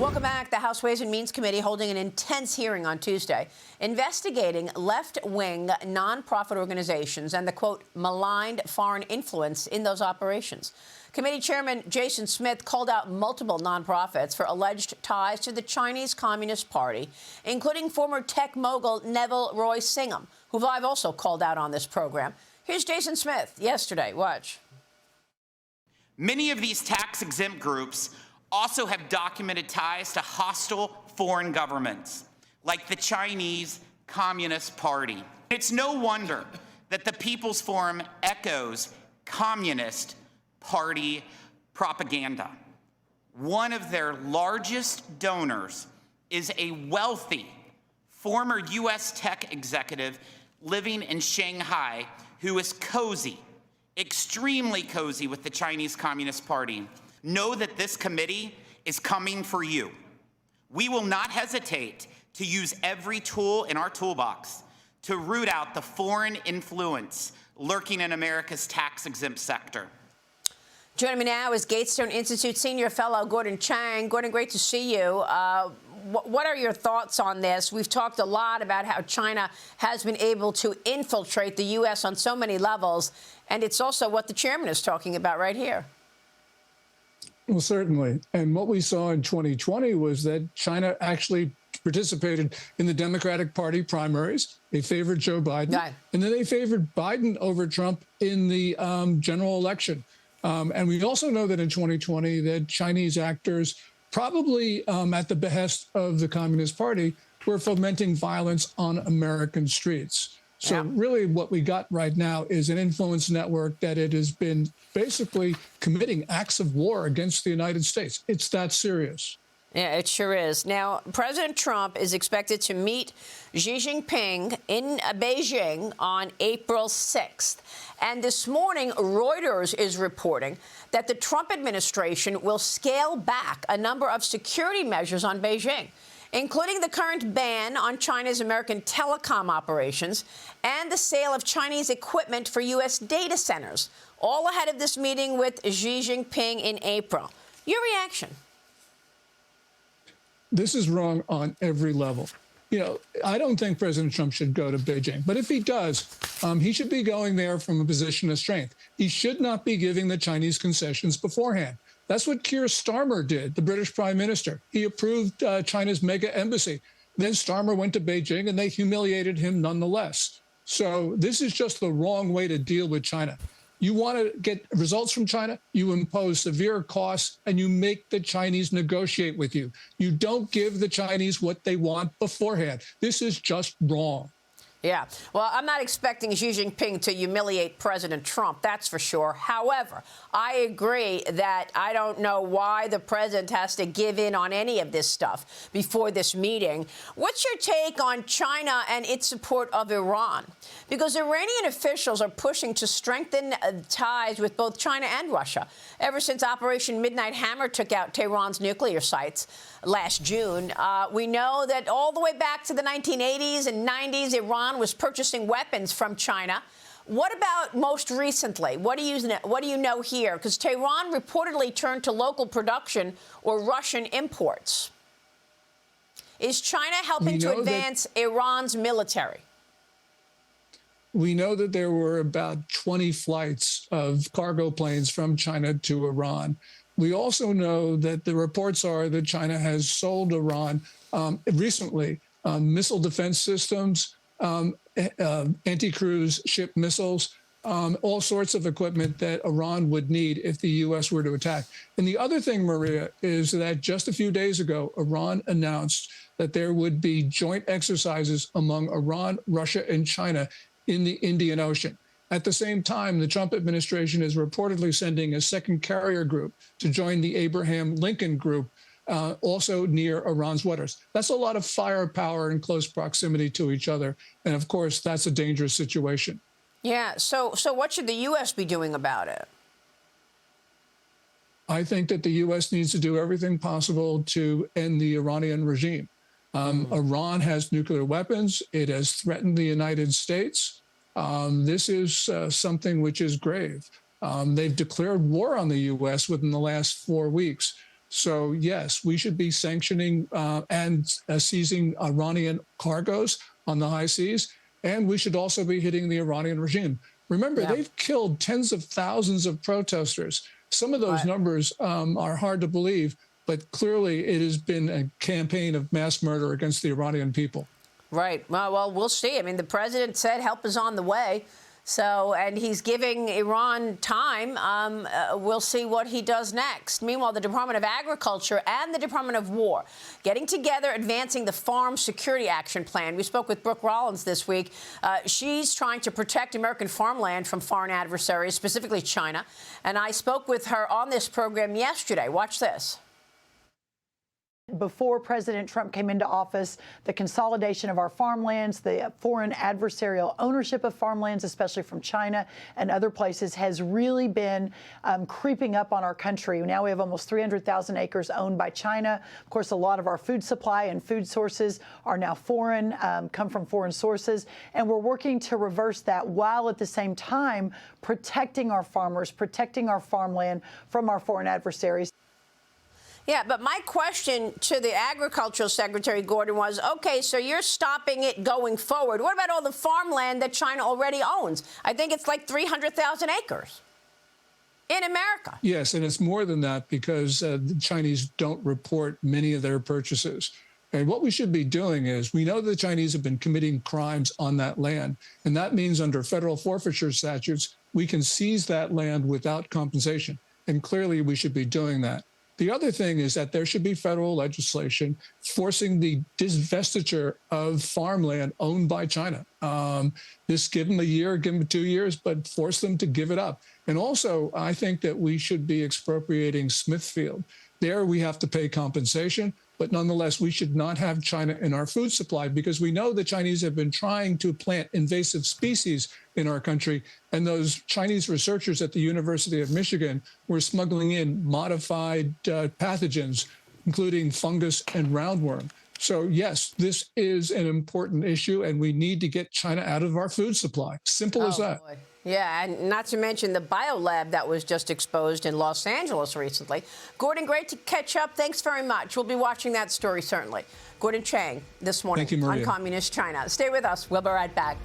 Welcome back. The House Ways and Means Committee holding an intense hearing on Tuesday, investigating left-wing nonprofit organizations and the, quote, maligned foreign influence in those operations. Committee Chairman Jason Smith called out multiple nonprofits for alleged ties to the Chinese Communist Party, including former tech mogul Neville Roy Singham, who I've also called out on this program. Here's Jason Smith yesterday. Watch. Many of these tax-exempt groups also have documented ties to hostile foreign governments, like the Chinese Communist Party. It's no wonder that the People's Forum echoes Communist Party propaganda. One of their largest donors is a wealthy former U.S. tech executive living in Shanghai who is cozy, extremely cozy with the Chinese Communist Party. Know that this committee is coming for you. We will not hesitate to use every tool in our toolbox to root out the foreign influence lurking in America's tax-exempt sector. Joining me now is Gatestone Institute Senior Fellow Gordon Chang. Gordon, great to see you. What are your thoughts on this? We've talked a lot about how China has been able to infiltrate the U.S. on so many levels, and it's also what the chairman is talking about right here. Well, certainly. And what we saw in 2020 was that China actually participated in the Democratic Party primaries. They favored Joe Biden, and then they favored Biden over Trump in the general election. And we also know that in 2020 that Chinese actors, probably at the behest of the Communist Party, were fomenting violence on American streets. So really what we got right now is an influence network that it has been basically committing acts of war against the United States. It's that serious. Yeah, it sure is. Now, President Trump is expected to meet Xi Jinping in Beijing on April 6th. And this morning, Reuters is reporting that the Trump administration will scale back a number of security measures on Beijing, including the current ban on China's American telecom operations and the sale of Chinese equipment for U.S. data centers, all ahead of this meeting with Xi Jinping in April. Your reaction? This is wrong on every level. You know, I don't think President Trump should go to Beijing, but if he does, he should be going there from a position of strength. He should not be giving the Chinese concessions beforehand. That's what Keir Starmer did, the British Prime Minister. He approved China's mega embassy. Then Starmer went to Beijing and they humiliated him nonetheless. So this is just the wrong way to deal with China. You want to get results from China, you impose severe costs, and you make the Chinese negotiate with you. You don't give the Chinese what they want beforehand. This is just wrong. Yeah, well, I'm not expecting Xi Jinping to humiliate President Trump, that's for sure. However, I agree that I don't know why the president has to give in on any of this stuff before this meeting. What's your take on China and its support of Iran? Because Iranian officials are pushing to strengthen ties with both China and Russia. Ever since Operation Midnight Hammer took out Tehran's nuclear sites last June, we know that all the way back to the 1980s and 90s, Iran was purchasing weapons from China. What about most recently? What do you know here? Because Tehran reportedly turned to local production or Russian imports. Is China helping to advance Iran's military? We know that there were about 20 flights of cargo planes from China to Iran. We also know that the reports are that China has sold Iran recently missile defense systems, anti-cruise ship missiles, all sorts of equipment that Iran would need if the U.S. were to attack. And the other thing, Maria, is that just a few days ago, Iran announced that there would be joint exercises among Iran, Russia, and China in the Indian Ocean. At the same time, the Trump administration is reportedly sending a second carrier group to join the Abraham Lincoln Group, also near Iran's waters. That's a lot of firepower in close proximity to each other. And of course, that's a dangerous situation. Yeah. So what should the U.S. be doing about it? I think that the U.S. needs to do everything possible to end the Iranian regime. Iran has nuclear weapons. It has threatened the United States. This is something which is grave. They've declared war on the U.S. within the last 4 weeks. So, yes, we should be sanctioning and seizing Iranian cargoes on the high seas. And we should also be hitting the Iranian regime. Remember, they've killed tens of thousands of protesters. Some of those numbers are hard to believe, but clearly it has been a campaign of mass murder against the Iranian people. Right. Well, we'll see. I mean, the president said help is on the way. So, and he's giving Iran time. We'll see what he does next. Meanwhile, the Department of Agriculture and the Department of War getting together, advancing the Farm Security Action Plan. We spoke with Brooke Rollins this week. She's trying to protect American farmland from foreign adversaries, specifically China. And I spoke with her on this program yesterday. Watch this. Before President Trump came into office, the consolidation of our farmlands, the foreign adversarial ownership of farmlands, especially from China and other places, has really been creeping up on our country. Now we have almost 300,000 acres owned by China. Of course, a lot of our food supply and food sources are now foreign, come from foreign sources. And we're working to reverse that while at the same time protecting our farmers, protecting our farmland from our foreign adversaries. Yeah, but my question to the Agricultural Secretary, Gordon, was, OK, so you're stopping it going forward. What about all the farmland that China already owns? I think it's like 300,000 acres in America. Yes, and it's more than that because the Chinese don't report many of their purchases. And what we should be doing is, we know the Chinese have been committing crimes on that land, and that means under federal forfeiture statutes, we can seize that land without compensation. And clearly we should be doing that. The other thing is that there should be federal legislation forcing the divestiture of farmland owned by China. Just give them a year, give them 2 years, but force them to give it up. And also, I think that we should be expropriating Smithfield. There we have to pay compensation, but nonetheless, we should not have China in our food supply because we know the Chinese have been trying to plant invasive species in our country. And those Chinese researchers at the University of Michigan were smuggling in modified pathogens, including fungus and roundworm. So, yes, this is an important issue, and we need to get China out of our food supply. Simple as that. Boy. Yeah, and not to mention the biolab that was just exposed in Los Angeles recently. Gordon, great to catch up. Thanks very much. We'll be watching that story, certainly. Gordon Chang this morning on Communist China. Stay with us. We'll be right back.